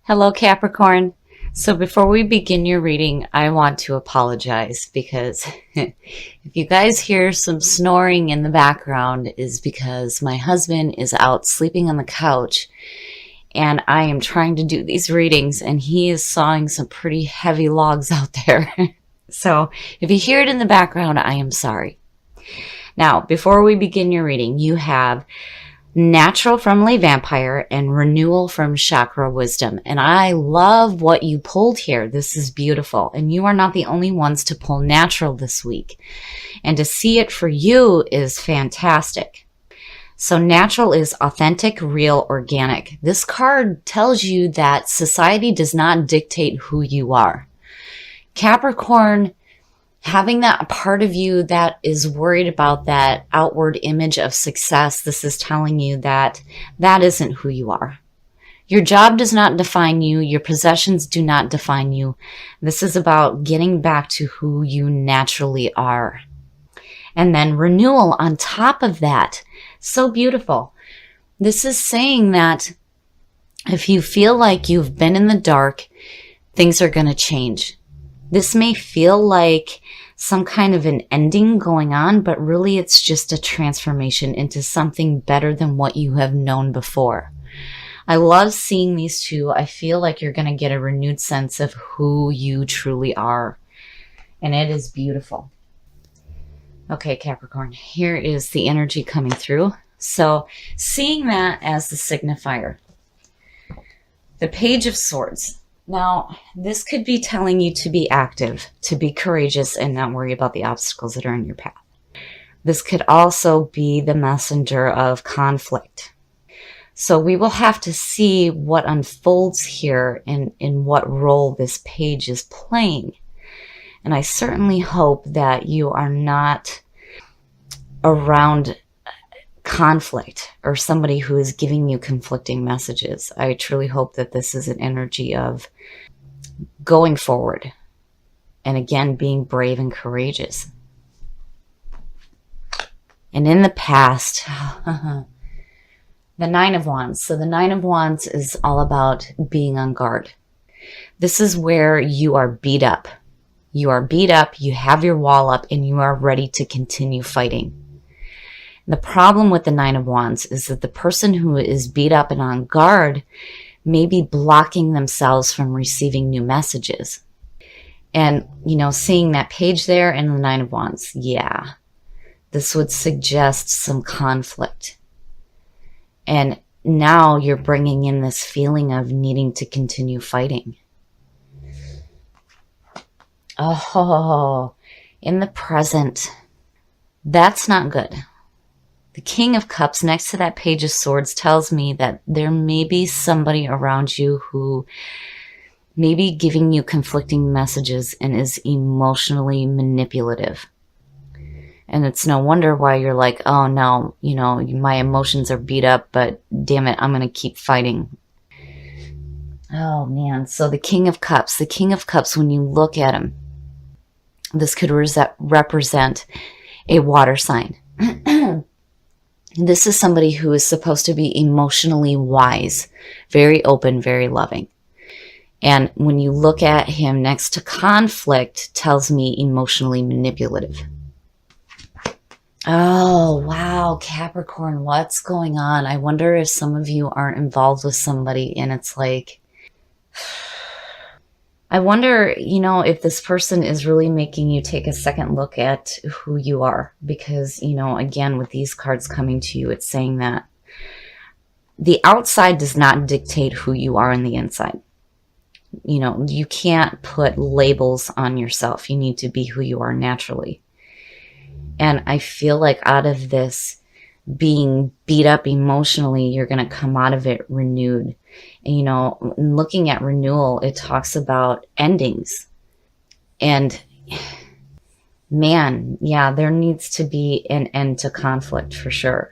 Hello, Capricorn. So before we begin your reading, I want to apologize because if you guys hear some snoring in the background is because my husband is out sleeping on the couch and I am trying to do these readings and he is sawing some pretty heavy logs out there. So if you hear it in the background, I am sorry. Now, before we begin your reading, you have Natural from Lay Vampire and Renewal from Chakra Wisdom. And I love what you pulled here. This is beautiful. And you are not the only ones to pull Natural this week. And to see it for you is fantastic. So Natural is authentic, real, organic. This card tells you that society does not dictate who you are. Capricorn, having that part of you that is worried about that outward image of success, this is telling you that that isn't who you are. Your job does not define you. Your possessions do not define you. This is about getting back to who you naturally are. And then renewal on top of that. So beautiful. This is saying that if you feel like you've been in the dark, things are going to change. This may feel like some kind of an ending going on, but really it's just a transformation into something better than what you have known before. I love seeing these two. I feel like you're going to get a renewed sense of who you truly are. And it is beautiful. Okay, Capricorn, here is the energy coming through. So seeing that as the signifier, the Page of Swords. Now, this could be telling you to be active, to be courageous, and not worry about the obstacles that are in your path. This could also be the messenger of conflict. So we will have to see what unfolds here and in what role this page is playing. And I certainly hope that you are not around conflict or somebody who is giving you conflicting messages. I truly hope that this is an energy of going forward and again being brave and courageous. And in the past, the Nine of Wands. So the Nine of Wands is all about being on guard. This is where you are beat up. You are beat up, you have your wall up, and you are ready to continue fighting. The problem with the Nine of Wands is that the person who is beat up and on guard may be blocking themselves from receiving new messages. And, you know, seeing that page there and the Nine of Wands, yeah, this would suggest some conflict. And now you're bringing in this feeling of needing to continue fighting. Oh, in the present, that's not good. The King of Cups next to that Page of Swords tells me that there may be somebody around you who may be giving you conflicting messages and is emotionally manipulative. And it's no wonder why you're like, oh no, you know, my emotions are beat up, but damn it, I'm going to keep fighting. Oh man, so the King of Cups, when you look at him, this could represent a water sign. This is somebody who is supposed to be emotionally wise, very open, very loving. And when you look at him next to conflict, tells me emotionally manipulative. Oh, wow, Capricorn, what's going on? I wonder if some of you aren't involved with somebody and it's like, I wonder, you know, if this person is really making you take a second look at who you are. Because, you know, again, with these cards coming to you, it's saying that the outside does not dictate who you are on the inside. You know, you can't put labels on yourself. You need to be who you are naturally. And I feel like out of this being beat up emotionally, you're going to come out of it renewed. And, you know, looking at renewal, it talks about endings. And man, yeah, there needs to be an end to conflict for sure.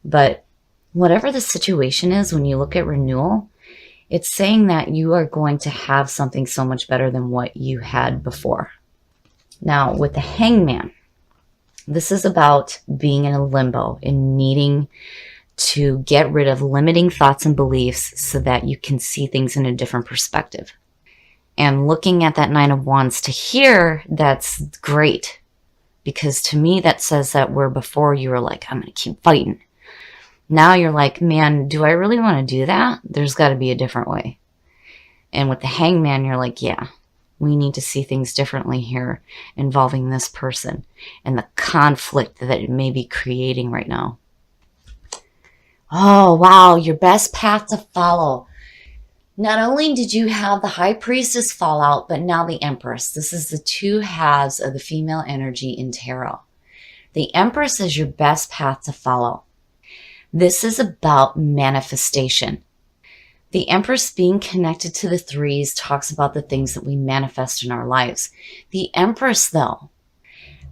But whatever the situation is, when you look at renewal, it's saying that you are going to have something so much better than what you had before. Now, with the Hangman, this is about being in a limbo and needing to get rid of limiting thoughts and beliefs so that you can see things in a different perspective. And looking at that Nine of Wands to here, that's great. Because to me, that says that where before you were like, I'm going to keep fighting. Now you're like, man, do I really want to do that? There's got to be a different way. And with the Hangman, you're like, yeah, we need to see things differently here involving this person and the conflict that it may be creating right now. Oh, wow, your best path to follow. Not only did you have the High Priestess fall out, but now the Empress. This is the two halves of the female energy in tarot. The Empress is your best path to follow. This is about manifestation. The Empress being connected to the threes talks about the things that we manifest in our lives. The Empress, though,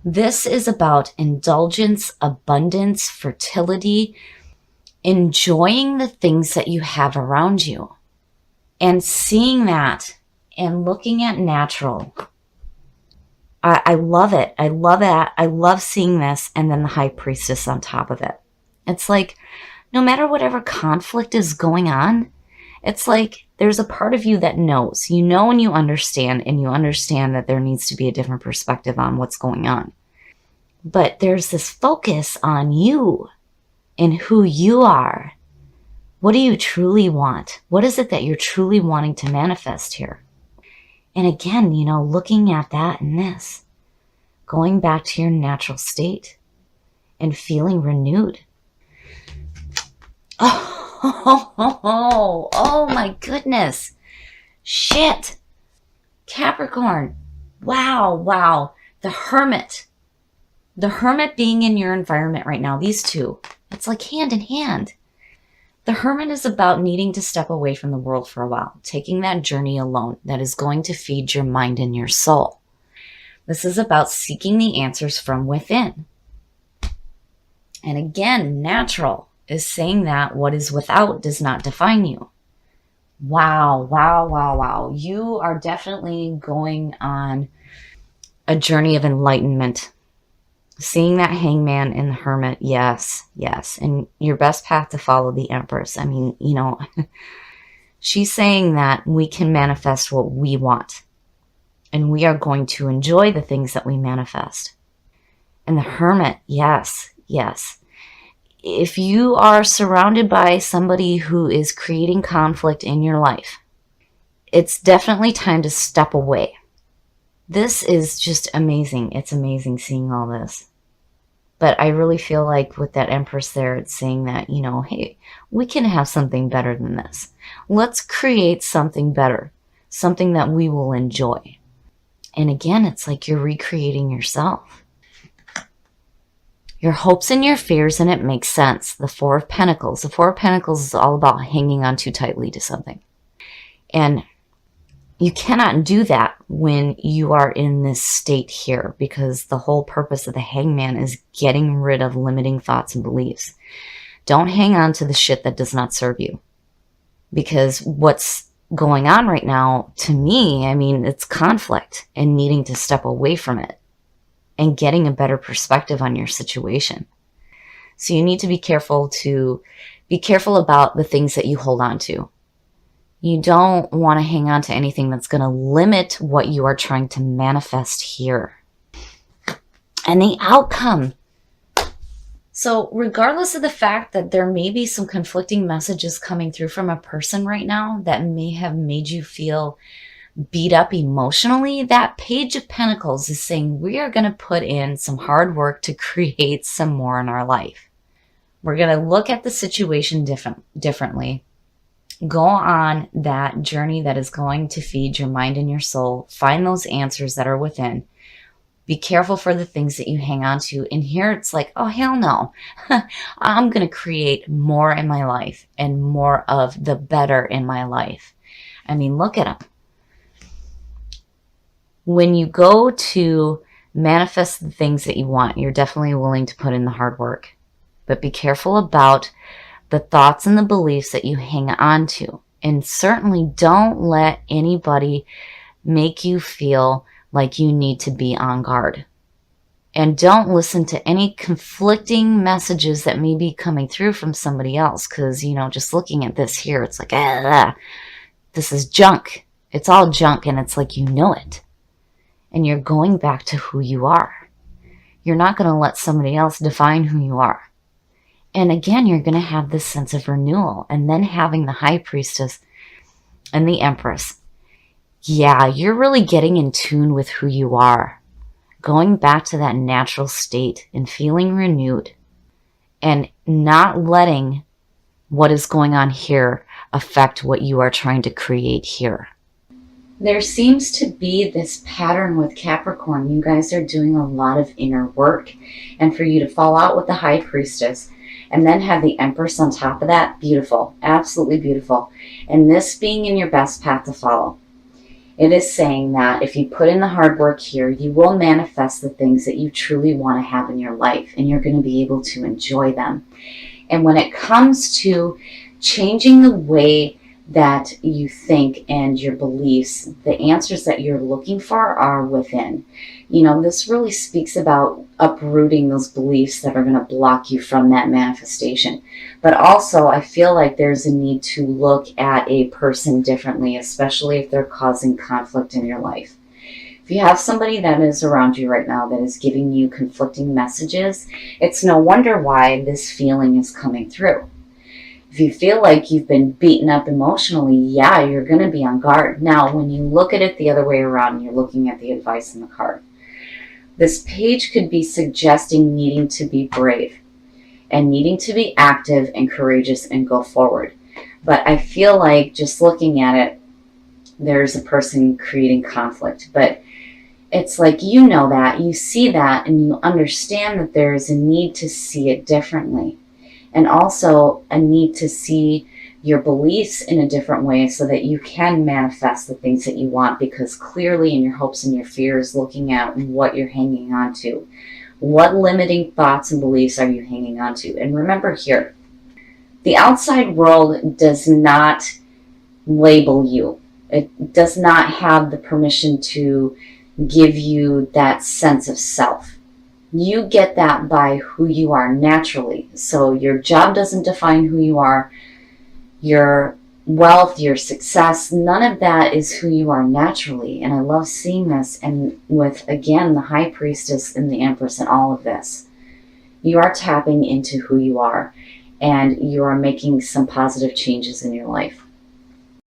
this is about indulgence, abundance, fertility, enjoying the things that you have around you. And seeing that and looking at natural. I love it. I love it. I love seeing this. And then the High Priestess on top of it. It's like, no matter whatever conflict is going on, it's like there's a part of you that knows. You know and you understand that there needs to be a different perspective on what's going on. But there's this focus on you and who you are. What do you truly want? What is it that you're truly wanting to manifest here? And again, you know, looking at that and this, going back to your natural state and feeling renewed. Oh my goodness. Shit. Capricorn. Wow. The Hermit. The Hermit being in your environment right now, these two, it's like hand in hand. The Hermit is about needing to step away from the world for a while, taking that journey alone that is going to feed your mind and your soul. This is about seeking the answers from within. And again, natural is saying that what is without does not define you. Wow. You are definitely going on a journey of enlightenment. Seeing that Hangman and the Hermit, yes. And your best path to follow the Empress. I mean, you know, she's saying that we can manifest what we want. And we are going to enjoy the things that we manifest. And the Hermit, yes. If you are surrounded by somebody who is creating conflict in your life, it's definitely time to step away. This is just amazing. It's amazing seeing all this. But I really feel like with that Empress there, it's saying that, you know, hey, we can have something better than this. Let's create something better, something that we will enjoy. And again, it's like you're recreating yourself. Your hopes and your fears, and it makes sense. The Four of Pentacles. The Four of Pentacles is all about hanging on too tightly to something. And you cannot do that when you are in this state here, because the whole purpose of the Hangman is getting rid of limiting thoughts and beliefs. Don't hang on to the shit that does not serve you. Because what's going on right now, to me, I mean, it's conflict and needing to step away from it and getting a better perspective on your situation. So you need to be careful about the things that you hold on to. You don't want to hang on to anything that's going to limit what you are trying to manifest here. And the outcome. So regardless of the fact that there may be some conflicting messages coming through from a person right now that may have made you feel beat up emotionally, that Page of Pentacles is saying we are going to put in some hard work to create some more in our life. We're going to look at the situation differently. Go on that journey that is going to feed your mind and your soul. Find those answers that are within. Be careful for the things that you hang on to. And here it's like, oh, hell no. I'm going to create more in my life and more of the better in my life. I mean, look at them. When you go to manifest the things that you want, you're definitely willing to put in the hard work. But be careful about the thoughts and the beliefs that you hang on to. And certainly don't let anybody make you feel like you need to be on guard. And don't listen to any conflicting messages that may be coming through from somebody else. Because, you know, just looking at this here, it's like, this is junk. It's all junk, and it's like, you know it. And you're going back to who you are. You're not going to let somebody else define who you are. And again, you're going to have this sense of renewal. And then having the High Priestess and the Empress. Yeah, you're really getting in tune with who you are. Going back to that natural state and feeling renewed. And not letting what is going on here affect what you are trying to create here. There seems to be this pattern with Capricorn. You guys are doing a lot of inner work. And for you to fall out with the High Priestess and then have the Empress on top of that, beautiful. Absolutely beautiful. And this being in your best path to follow. It is saying that if you put in the hard work here, you will manifest the things that you truly want to have in your life. And you're going to be able to enjoy them. And when it comes to changing the way that you think and your beliefs, the answers that you're looking for are within. You know, this really speaks about uprooting those beliefs that are going to block you from that manifestation. But also, I feel like there's a need to look at a person differently, especially if they're causing conflict in your life. If you have somebody that is around you right now that is giving you conflicting messages, it's no wonder why this feeling is coming through. If you feel like you've been beaten up emotionally, yeah, you're going to be on guard. Now, when you look at it the other way around, and you're looking at the advice in the card, this page could be suggesting needing to be brave and needing to be active and courageous and go forward. But I feel like just looking at it, there's a person creating conflict. But it's like, you know that, you see that, and you understand that there is a need to see it differently. And also a need to see your beliefs in a different way so that you can manifest the things that you want, because clearly in your hopes and your fears, looking at what you're hanging on to. What limiting thoughts and beliefs are you hanging on to? And remember here, the outside world does not label you. It does not have the permission to give you that sense of self. You get that by who you are naturally. So your job doesn't define who you are. Your wealth, your success, none of that is who you are naturally. And I love seeing this. And with, again, the High Priestess and the Empress and all of this, you are tapping into who you are. And you are making some positive changes in your life.